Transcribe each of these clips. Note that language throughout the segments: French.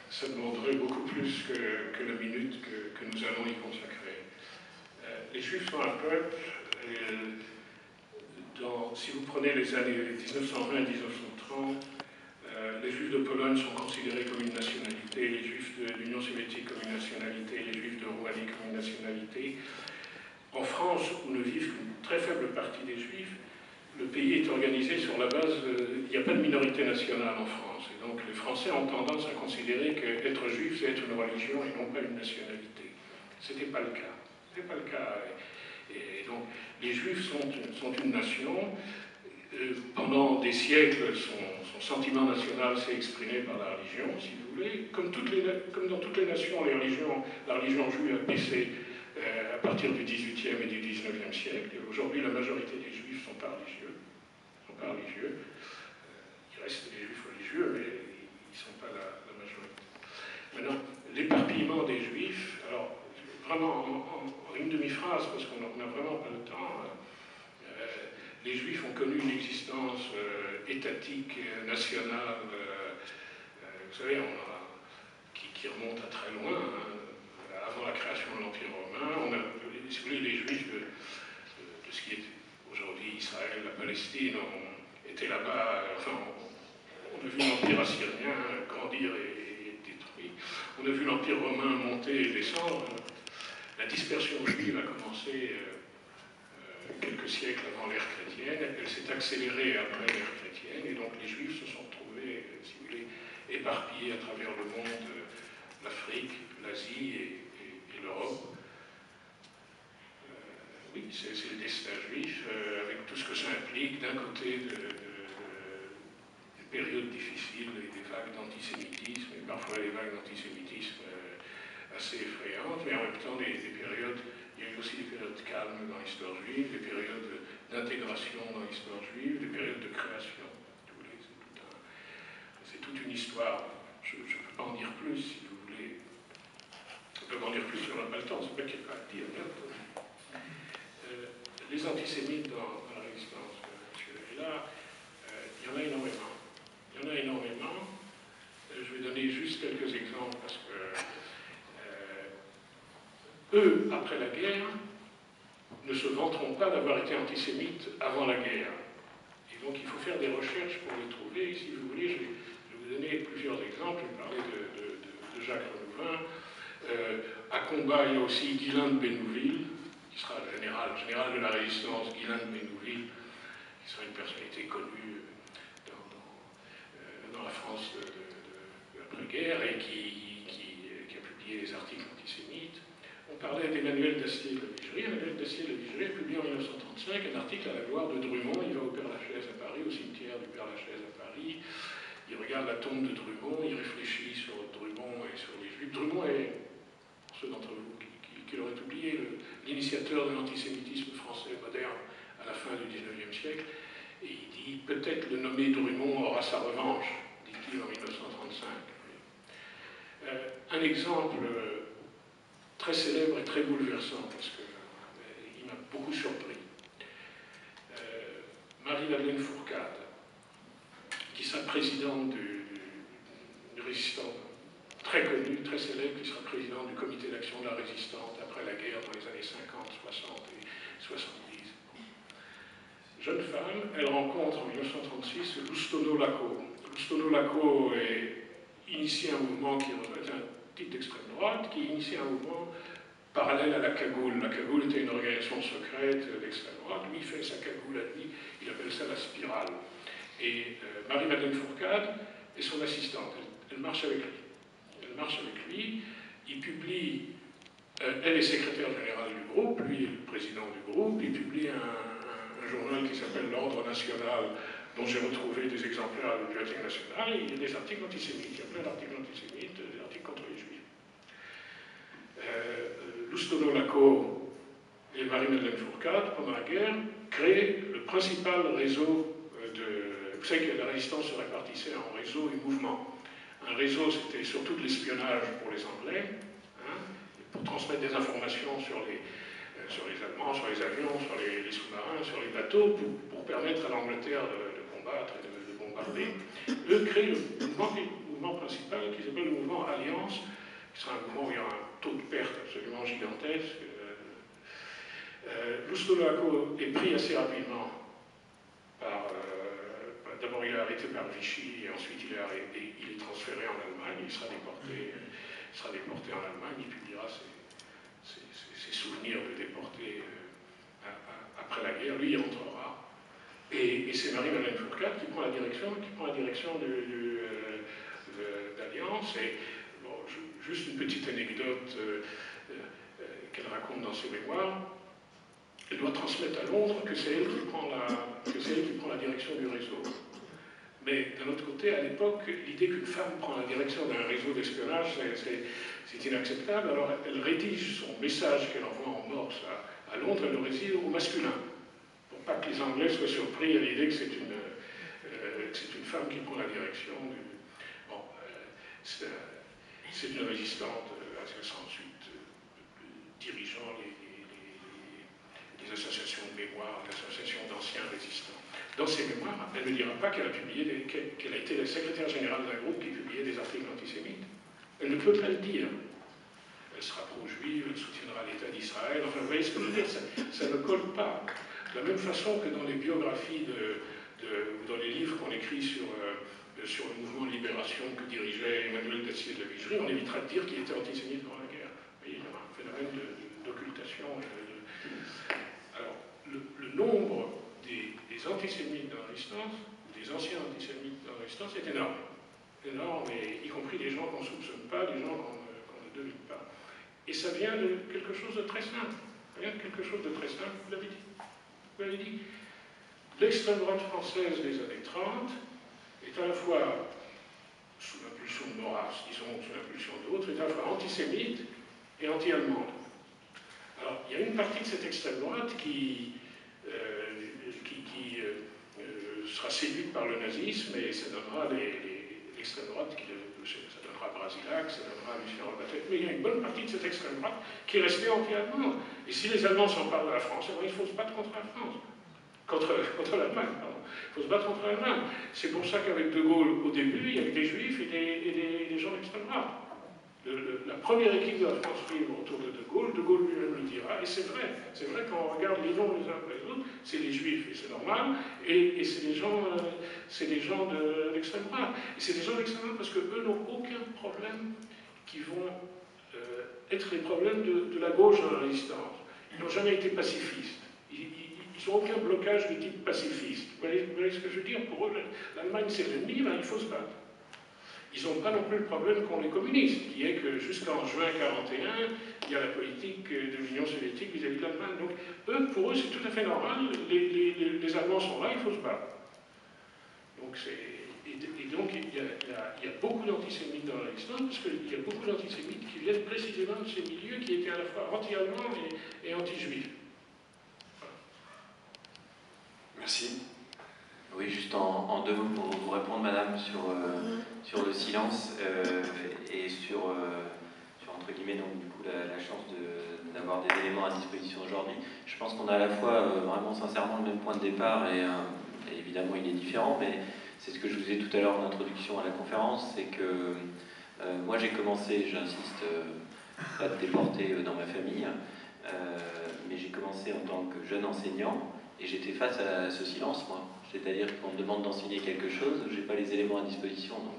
Ça demanderait beaucoup plus que la minute que nous allons y consacrer. Les Juifs sont un peuple, si vous prenez les années 1920 et 1930, les Juifs de Pologne sont considérés comme une nationalité, les Juifs de l'Union soviétique comme une nationalité, les Juifs de Roumanie comme une nationalité. En France, où ne vivent qu'une très faible partie des Juifs, le pays est organisé sur la base il n'y a pas de minorité nationale en France. Et donc les Français ont tendance à considérer qu'être juif, c'est être une religion et non pas une nationalité. Ce n'était pas le cas. C'était pas le cas. Et donc les Juifs sont une nation. Pendant des siècles, son sentiment national s'est exprimé par la religion, si vous voulez. Comme dans toutes les nations, la religion juive a baissé à partir du XVIIIe et du XIXe siècle. Aujourd'hui, la majorité des Juifs sont pas religieux. Il reste des Juifs religieux, mais ils ne sont pas la majorité. Maintenant, l'éparpillement des Juifs, alors vraiment en une demi-phrase, parce qu'on n'a vraiment pas le temps, les Juifs ont connu une existence étatique, nationale, vous savez, qui remonte à très loin, avant la création de l'Empire romain. Si vous voulez, les Juifs de ce qui est aujourd'hui Israël, la Palestine, étaient là-bas, enfin, on a vu l'Empire assyrien grandir et détruit. On a vu l'Empire romain monter et descendre. La dispersion juive a commencé quelques siècles avant l'ère chrétienne, elle s'est accélérée après l'ère chrétienne, et donc les Juifs se sont trouvés, si vous voulez, éparpillés à travers le monde, l'Afrique, l'Asie et l'Europe. Oui, c'est le destin juif, avec tout ce que ça implique, d'un côté des périodes difficiles et des vagues d'antisémitisme, et parfois des vagues d'antisémitisme assez effrayantes, mais en même temps des périodes. Il y a eu aussi des périodes calmes dans l'histoire juive, des périodes d'intégration dans l'histoire juive, des périodes de création. C'est toute une histoire. Je ne peux pas en dire plus, si vous voulez. Je peux en dire plus, on n'a pas le temps, c'est pas qu'il n'y a pas à dire. Les antisémites dans la résistance, monsieur est là, il y en a énormément. Il y en a énormément. Je vais donner juste quelques exemples parce que eux, après la guerre, ne se vanteront pas d'avoir été antisémites avant la guerre. Et donc il faut faire des recherches pour les trouver. Si vous voulez, je vais vous donner plusieurs exemples. Je vais parler de Jacques Renouvin. À Combat, il y a aussi Ghislain de Bénouville, qui sera le général de la résistance, Ghislain de Bénouville, qui sera une personnalité connue dans la France de l'après-guerre et qui a publié des articles antisémites. On parlait d'Emmanuel Dacier de la Vigerie. Emmanuel Dacier de la Vigerie a publié en 1935 un article à la gloire de Drummond. Il va au Père-Lachaise à Paris, au cimetière du Père-Lachaise à Paris. Il regarde la tombe de Drummond, il réfléchit sur Drummond et sur les Juifs. Drummond est, pour ceux d'entre vous qui l'auraient oublié, l'initiateur de l'antisémitisme français moderne à la fin du XIXe siècle. Et il dit, peut-être le nommé Drummond aura sa revanche, dit-il en 1935. Un exemple très célèbre et très bouleversant, parce qu'il m'a beaucoup surpris. Marie-Madeleine Fourcade, qui sera présidente du résistant très connu, très célèbre, qui sera présidente du comité d'action de la résistante après la guerre dans les années 50, 60 et 70. Jeune femme, elle rencontre en 1936 Lustono Lacco. Lustono Lacco initie un mouvement qui est un type d'extrême droite, qui initie un mouvement parallèle à la Cagoule. La Cagoule était une organisation secrète d'extrême droite. Lui, il fait sa Cagoule à lui, il appelle ça la spirale. Et Marie-Madeleine Fourcade est son assistante. Elle marche avec lui. Elle marche avec lui. Il publie, elle est secrétaire générale du groupe, lui est le président du groupe. Il publie un journal qui s'appelle L'Ordre National, dont j'ai retrouvé des exemplaires à la Bibliothèque nationale. Et il y a des articles antisémites. Il y a plein d'articles antisémites, des articles contre les Juifs. Lustono Lacco et Marie-Madeleine Fourcade, pendant la guerre, créent le principal réseau de... Vous savez que la résistance se répartissait en réseau et mouvement. Un réseau, c'était surtout de l'espionnage pour les Anglais, hein, pour transmettre des informations sur les Allemands, sur les avions, sur les sous-marins, sur les bateaux, pour permettre à l'Angleterre de combattre et de bombarder. Eux créé le mouvement principal qui s'appelle le mouvement Alliance, qui sera un mouvement où il y aura un taux de perte absolument gigantesque. Loustolaco est pris assez rapidement par... D'abord, il est arrêté par Vichy, et ensuite il est transféré en Allemagne, il sera déporté en Allemagne, il publiera ses souvenirs de déporté après la guerre. Lui, il rentrera. Et c'est Marie-Madeleine Fourcade qui prend la direction d'Alliance. Et bon, juste une petite anecdote qu'elle raconte dans ses mémoires. Elle doit transmettre à Londres que c'est elle qui prend la direction du réseau. Mais d'un autre côté, à l'époque, l'idée qu'une femme prend la direction d'un réseau d'espionnage, c'est inacceptable. Alors elle rédige son message qu'elle envoie en morse à Londres, elle le rédige au masculin, pour pas que les Anglais soient surpris à l'idée que c'est une femme qui prend la direction du... Bon, c'est une résistante assez ensuite dirigeant les associations de mémoire, les associations d'anciens résistants. Dans ses mémoires, elle ne dira pas qu'elle a été la secrétaire générale d'un groupe qui publiait des articles antisémites. Elle ne peut pas le dire. Elle sera pro-juive, elle soutiendra l'État d'Israël. Enfin, vous voyez ce que je veux dire, ça ne colle pas. De la même façon que dans les biographies dans les livres qu'on écrit sur le mouvement de libération que dirigeait Emmanuel Dacier de la Vigerie, on évitera de dire qu'il était antisémite pendant la guerre. Vous voyez, il y a un phénomène d'occultation. Alors, le nombre des antisémites dans la résistance, des anciens antisémites dans la résistance, est énorme. Énorme, y compris des gens qu'on ne soupçonne pas, des gens qu'on ne devine pas. Et ça vient de quelque chose de très simple. Ça vient de quelque chose de très simple, vous l'avez dit. Vous l'avez dit. L'extrême droite française des années 30 est à la fois, sous l'impulsion de Maurras, disons, sous l'impulsion d'autres, est à la fois antisémite et anti-allemande. Alors, il y a une partie de cette extrême droite qui sera séduite par le nazisme et ça donnera l'extrême droite, ça donnera Brasilac, ça donnera Lucien Robatet, mais il y a une bonne partie de cette extrême droite qui est restée anti-allemande. Et si les Allemands s'emparent de la France, il faut se battre contre la France, contre l'Allemagne, pardon. Il faut se battre contre l'Allemagne. C'est pour ça qu'avec De Gaulle, au début, il y avait des juifs et des gens d'extrême droite. La première équipe de la France libre autour de Gaulle lui-même le dira, et c'est vrai quand on regarde les noms les uns après les autres, c'est les juifs, et c'est normal, et c'est des gens de l'extrême droite. Et c'est des gens de l'extrême droite parce qu'eux n'ont aucun problème qui vont être les problèmes de la gauche dans la résistance. Ils n'ont jamais été pacifistes. Ils n'ont aucun blocage de type pacifiste. Vous voyez ce que je veux dire? Pour eux, l'Allemagne c'est l'ennemi, ben, il faut se battre. Ils n'ont pas non plus le problème qu'ont les communistes, qui est que jusqu'en juin 1941, il y a la politique de l'Union soviétique vis-à-vis de l'Allemagne. Donc, pour eux, c'est tout à fait normal, les Allemands sont là, il faut se battre. Donc, donc il y a beaucoup d'antisémites dans la résistance, parce qu'il y a beaucoup d'antisémites qui viennent précisément de ces milieux qui étaient à la fois anti-allemands et anti-juifs. Voilà. Merci. Oui, juste en deux mots pour vous répondre, madame, sur le silence et sur entre guillemets, donc du coup, la chance d'avoir des éléments à disposition aujourd'hui. Je pense qu'on a à la fois vraiment sincèrement le même point de départ et évidemment il est différent, mais c'est ce que je vous disais tout à l'heure en introduction à la conférence, c'est que moi j'ai commencé, j'insiste, pas de déporté dans ma famille, mais j'ai commencé en tant que jeune enseignant et j'étais face à ce silence, moi. C'est-à-dire qu'on me demande d'enseigner quelque chose, je n'ai pas les éléments à disposition. Donc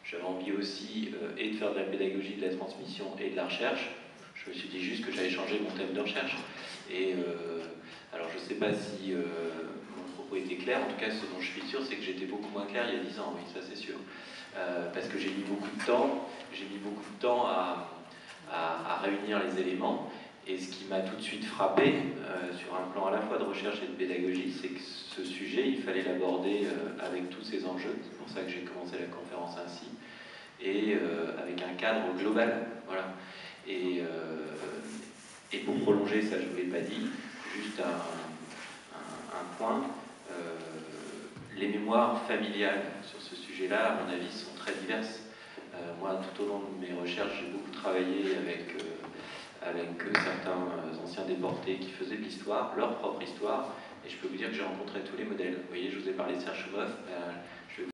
j'avais envie aussi et de faire de la pédagogie, de la transmission et de la recherche. Je me suis dit juste que j'allais changer mon thème de recherche. Et alors je ne sais pas si mon propos était clair, en tout cas ce dont je suis sûr, c'est que j'étais beaucoup moins clair il y a 10 ans, oui, ça c'est sûr. Parce que j'ai mis beaucoup de temps à réunir les éléments. Et ce qui m'a tout de suite frappé, sur un plan à la fois de recherche et de pédagogie, c'est que ce sujet, il fallait l'aborder avec tous ces enjeux. C'est pour ça que j'ai commencé la conférence ainsi. Et avec un cadre global. Voilà. Et pour prolonger, ça je ne vous l'ai pas dit, juste un point. Les mémoires familiales sur ce sujet-là, à mon avis, sont très diverses. Moi, tout au long de mes recherches, j'ai beaucoup travaillé avec certains anciens déportés qui faisaient de l'histoire, leur propre histoire, et je peux vous dire que j'ai rencontré tous les modèles. Vous voyez, je vous ai parlé de Serge Choumoff,